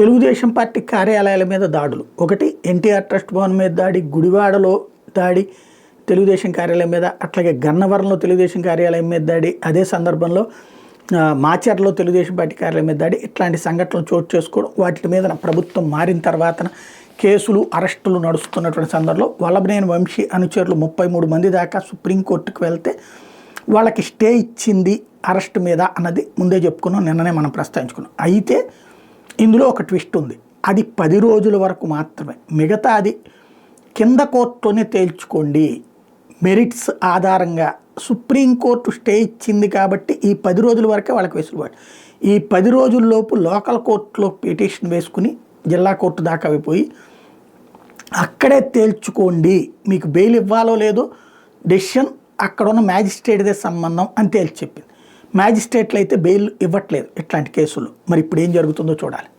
Telugu Desam party కార్యాలయాల మీద దాడులు, ఒకటి ఎన్టీఆర్ ట్రస్ట్ భవన్ మీద దాడి, గుడివాడలో దాడి తెలుగుదేశం కార్యాలయం మీద, అట్లాగే గన్నవరంలో తెలుగుదేశం కార్యాలయం మీద దాడి, అదే సందర్భంలో మాచర్లో తెలుగుదేశం పార్టీ కార్యాలయం మీద దాడి, ఇట్లాంటి సంఘటనలు చోటు చేసుకోవడం, వాటి మీద ప్రభుత్వం మారిన తర్వాత కేసులు అరెస్టులు నడుస్తున్నటువంటి సందర్భంలో వల్లభనేని వంశీ అనుచరులు 33 మంది దాకా సుప్రీంకోర్టుకు వెళ్తే వాళ్ళకి స్టే ఇచ్చింది అరెస్ట్ మీద అన్నది ముందే చెప్పుకున్నాం, నిన్ననే మనం ప్రస్తావించుకున్నాం. అయితే ఇందులో ఒక ట్విస్ట్ ఉంది, అది 10 రోజుల వరకు మాత్రమే, మిగతా అది కింద కోర్టులోనే తేల్చుకోండి, మెరిట్స్ ఆధారంగా సుప్రీంకోర్టు స్టే ఇచ్చింది కాబట్టి ఈ 10 రోజుల వరకే వాళ్ళకి వెసులుబాటు. ఈ 10 రోజుల్లోపు లోకల్ కోర్టులో పిటిషన్ వేసుకుని జిల్లా కోర్టు దాకా అయిపోయి అక్కడే తేల్చుకోండి, మీకు బెయిల్ ఇవ్వాలో లేదో డెసిషన్ అక్కడ ఉన్న మ్యాజిస్ట్రేట్దే సంబంధం అని తేల్చి చెప్పింది. మ్యాజిస్ట్రేట్లు అయితే బెయిల్ ఇవ్వట్లేదు ఇట్లాంటి కేసుల్లో. మరి ఇప్పుడు ఏం జరుగుతుందో చూడాలి.